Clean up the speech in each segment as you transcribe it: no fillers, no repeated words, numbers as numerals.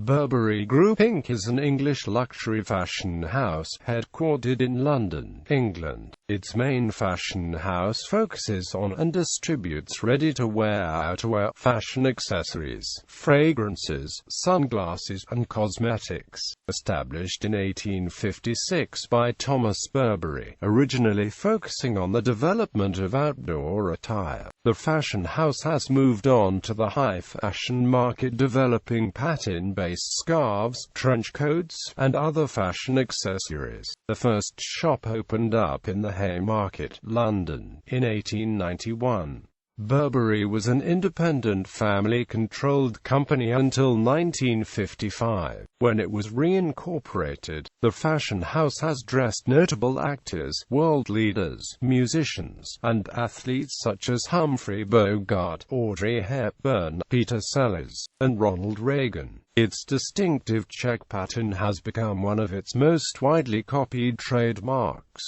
Burberry Group Inc. is an English luxury fashion house, headquartered in London, England. Its main fashion house focuses on and distributes ready-to-wear outerwear, fashion accessories, fragrances, sunglasses, and cosmetics. Established in 1856 by Thomas Burberry, originally focusing on the development of outdoor attire, the fashion house has moved on to the high fashion market, developing pattern-based scarves, trench coats, and other fashion accessories. The first shop opened up in the Haymarket, London, in 1891. Burberry was an independent family-controlled company until 1955, when it was reincorporated. The fashion house has dressed notable actors, world leaders, musicians, and athletes such as Humphrey Bogart, Audrey Hepburn, Peter Sellers, and Ronald Reagan. Its distinctive check pattern has become one of its most widely copied trademarks.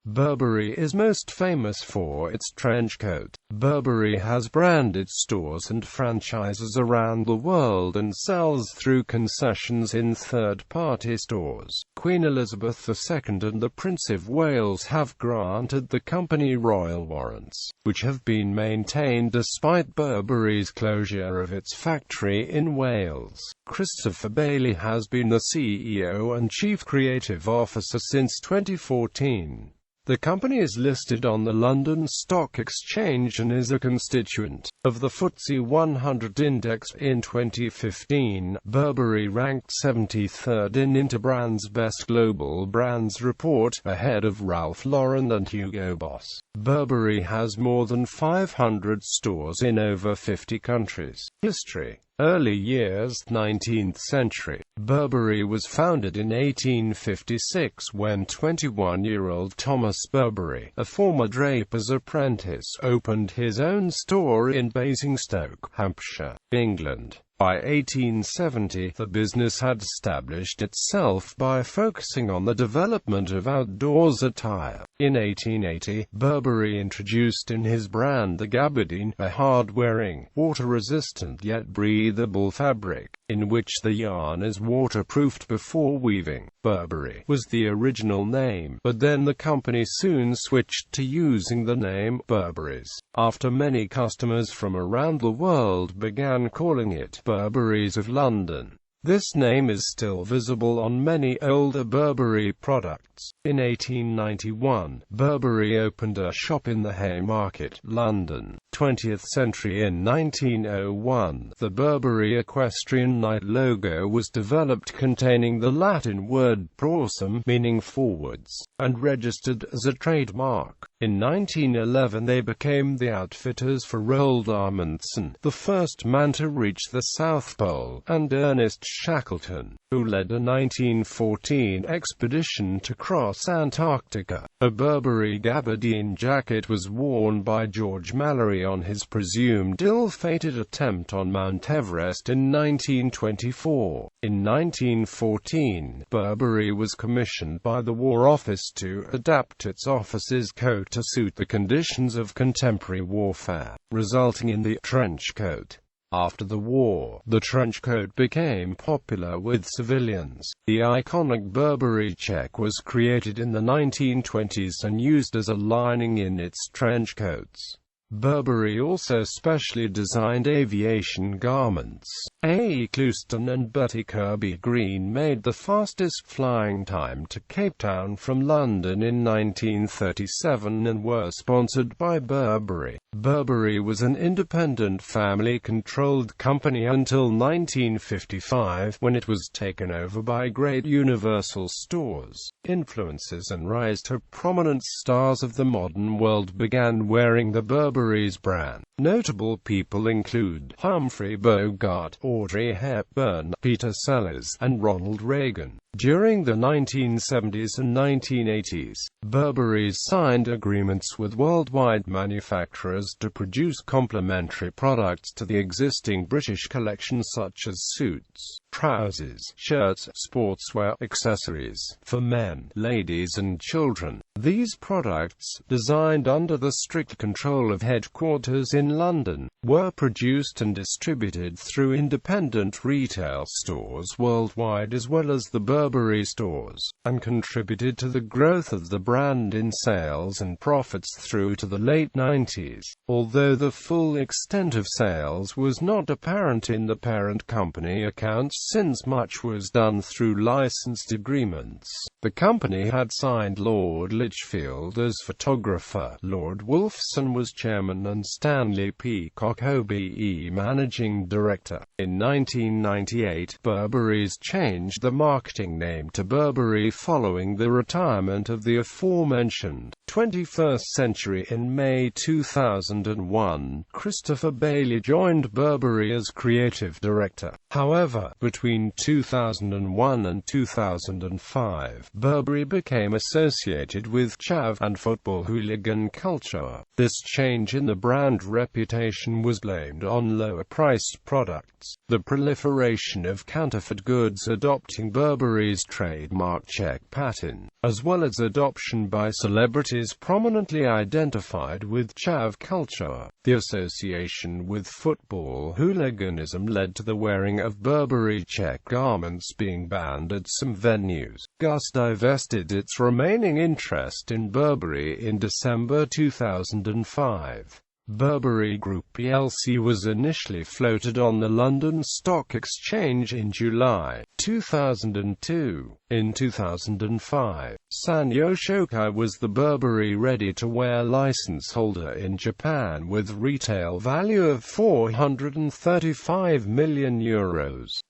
Burberry is most famous for its trench coat. Burberry has branded stores and franchises around the world and sells through concessions in third-party stores. Queen Elizabeth II and the Prince of Wales have granted the company royal warrants, which have been maintained despite Burberry's closure of its factory in Wales. Christopher Bailey has been the CEO and Chief Creative Officer since 2014. The company is listed on the London Stock Exchange and is a constituent of the FTSE 100 index. In 2015, Burberry ranked 73rd in Interbrand's Best Global Brands report, ahead of Ralph Lauren and Hugo Boss. Burberry has more than 500 stores in over 50 countries. History. Early years, 19th century. Burberry was founded in 1856 when 21-year-old Thomas Burberry, a former draper's apprentice, opened his own store in Basingstoke, Hampshire, England. By 1870, the business had established itself by focusing on the development of outdoors attire. In 1880, Burberry introduced in his brand the gabardine, a hard-wearing, water-resistant yet breathable fabric, in which the yarn is waterproofed before weaving. Burberry was the original name, but then the company soon switched to using the name Burberry's, after many customers from around the world began calling it Burberry's of London. This name is still visible on many older Burberry products. In 1891, Burberry opened a shop in the Haymarket, London. 20th century. In 1901, the Burberry Equestrian Knight logo was developed, containing the Latin word prorsum, meaning forwards, and registered as a trademark. In 1911 they became the outfitters for Roald Amundsen, the first man to reach the South Pole, and Ernest Shackleton, who led a 1914 expedition to cross Antarctica. A Burberry gabardine jacket was worn by George Mallory on his presumed ill-fated attempt on Mount Everest in 1924. In 1914, Burberry was commissioned by the War Office to adapt its officer's coat to suit the conditions of contemporary warfare, resulting in the trench coat. After the war, the trench coat became popular with civilians. The iconic Burberry check was created in the 1920s and used as a lining in its trench coats. Burberry also specially designed aviation garments. A. Clouston and Betty Kirby Green made the fastest flying time to Cape Town from London in 1937 and were sponsored by Burberry. Burberry was an independent family-controlled company until 1955, when it was taken over by Great Universal Stores. Influences and rise to prominence. Stars of the modern world began wearing the Burberry's brand. Notable people include Humphrey Bogart, Audrey Hepburn, Peter Sellers, and Ronald Reagan. During the 1970s and 1980s, Burberry signed agreements with worldwide manufacturers to produce complementary products to the existing British collection, such as suits, trousers, shirts, sportswear, accessories for men, ladies and children. These products, designed under the strict control of headquarters in in London, were produced and distributed through independent retail stores worldwide as well as the Burberry stores, and contributed to the growth of the brand in sales and profits through to the late 90s, although the full extent of sales was not apparent in the parent company accounts since much was done through licensed agreements. The company had signed Lord Lichfield as photographer, Lord Wolfson was chairman and Stanley Peacock OBE managing director. In 1998, Burberry's changed the marketing name to Burberry following the retirement of the aforementioned 21st Century in May 2001. Christopher Bailey joined Burberry as creative director. However, between 2001 and 2005, Burberry became associated with chav and football hooligan culture. This change in the brand reputation was blamed on lower-priced products, the proliferation of counterfeit goods adopting Burberry's trademark check pattern, as well as adoption by celebrities prominently identified with chav culture. The association with football hooliganism led to the wearing of Burberry check garments being banned at some venues. Gus divested its remaining interest in Burberry in December 2005. Burberry Group plc was initially floated on the London Stock Exchange in July 2002. In 2005, Sanyo Shokai was the Burberry ready-to-wear license holder in Japan with retail value of €435 million.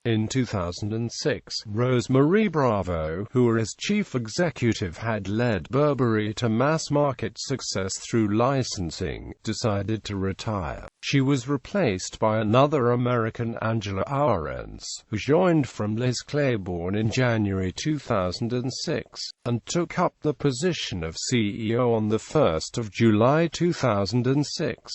In 2006, Rose-Marie Bravo, who as chief executive had led Burberry to mass-market success through licensing, decided to retire. She was replaced by another American, Angela Ahrendts, who joined from Liz Claiborne in January 2006, and took up the position of CEO on 1 July 2006.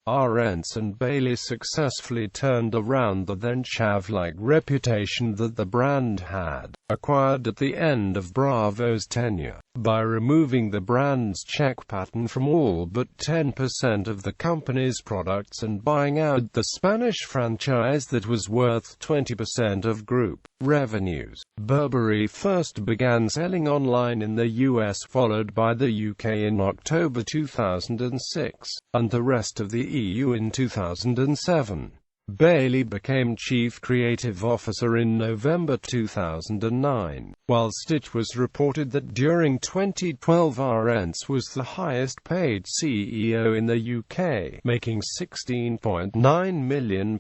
Ahrendts and Bailey successfully turned around the then chav-like reputation that the brand had acquired at the end of Bravo's tenure, by removing the brand's check pattern from all but 10% of the company's products and buying out the Spanish franchise that was worth 20% of group revenues. Burberry first began selling online in the US, followed by the UK in October 2006, and the rest of the EU in 2007. Bailey became Chief Creative Officer in November 2009, whilst it was reported that during 2012 Ahrendts was the highest-paid CEO in the UK, making £16.9 million,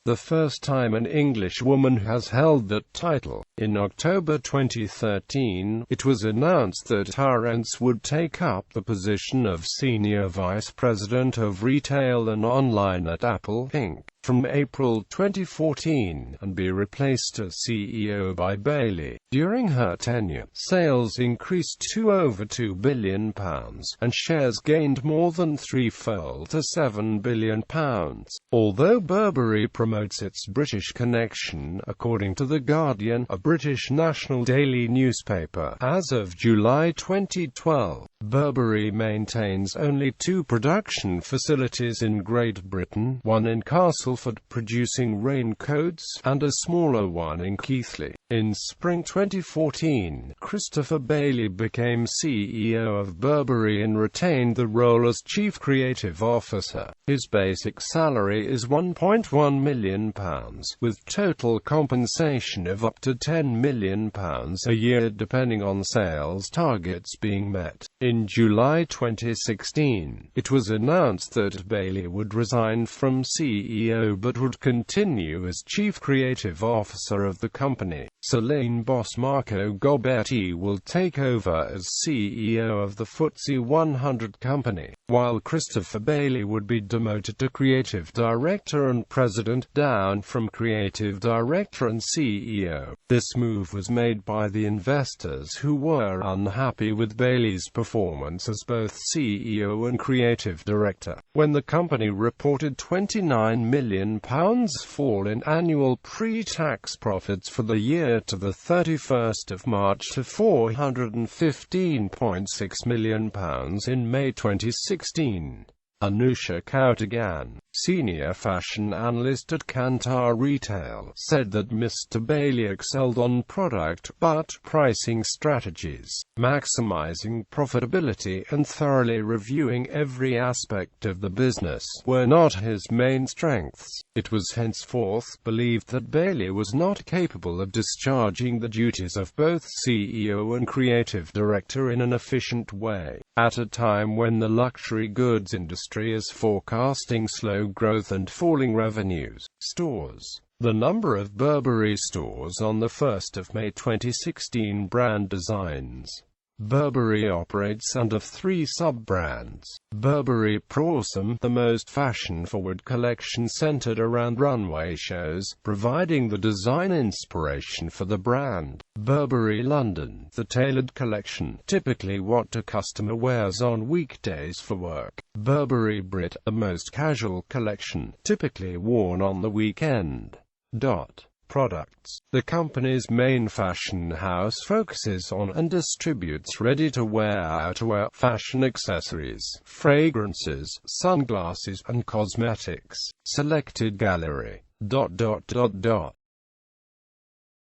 the first time an English woman has held that title. In October 2013, it was announced that Ahrendts would take up the position of Senior Vice President of Retail and Online at Apple Inc. from April 2014, and be replaced as CEO by Bailey. During her tenure, sales increased to over £2 billion, and shares gained more than threefold to £7 billion. Although Burberry promotes its British connection, according to The Guardian, a British national daily newspaper, as of July 2012, Burberry maintains only 2 production facilities in Great Britain, one in Castleford producing raincoats, and a smaller one in Keighley. In spring 2014, Christopher Bailey became CEO of Burberry and retained the role as Chief Creative Officer. His basic salary is £1.1 million, with total compensation of up to £10 million a year depending on sales targets being met. In July 2016, it was announced that Bailey would resign from CEO but would continue as Chief Creative Officer of the company. Celine boss Marco Gobbetti will take over as CEO of the FTSE 100 company, while Christopher Bailey would be demoted to Creative Director and President, down from Creative Director and CEO. This move was made by the investors who were unhappy with Bailey's performance as both CEO and Creative Director, when the company reported £29 million fall in annual pre-tax profits for the year to the 31st of March to £415.6 million in May 2016. Anusha Kautogan, senior fashion analyst at Kantar Retail, said that Mr. Bailey excelled on product, but pricing strategies, maximizing profitability and thoroughly reviewing every aspect of the business were not his main strengths. It was henceforth believed that Bailey was not capable of discharging the duties of both CEO and creative director in an efficient way. At a time when the luxury goods industry is forecasting slow growth and falling revenues, the number of Burberry stores on the 1st of May 2016 brand designs. Burberry operates under 3 sub-brands. Burberry Prorsum, the most fashion-forward collection centered around runway shows, providing the design inspiration for the brand. Burberry London, the tailored collection, typically what a customer wears on weekdays for work. Burberry Brit, the most casual collection, typically worn on the weekend. Products. The company's main fashion house focuses on and distributes ready-to-wear outerwear, fashion accessories, fragrances, sunglasses, and cosmetics. Selected gallery.